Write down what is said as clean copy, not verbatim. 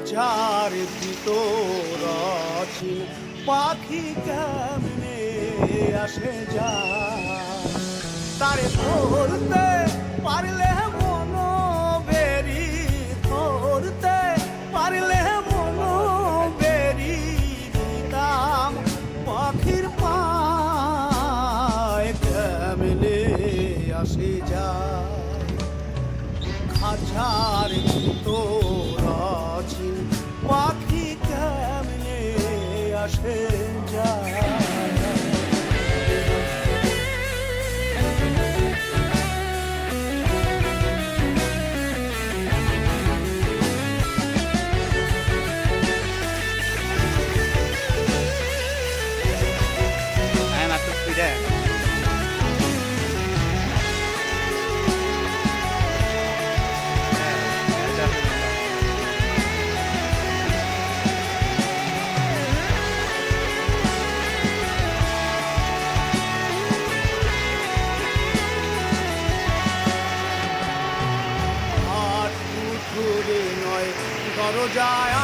খাঁচার ভিতর অচিন পাখি কেমনে আসে যায়, তারে ধরতে পারলে মন বেরি, ধরতে পারলে মন বেরি দিতাম পাখির পায় কেমনে আসে যায়। খাঁচার ভিতর অচিন পাখি কেমনে আসে যায়। দরজায়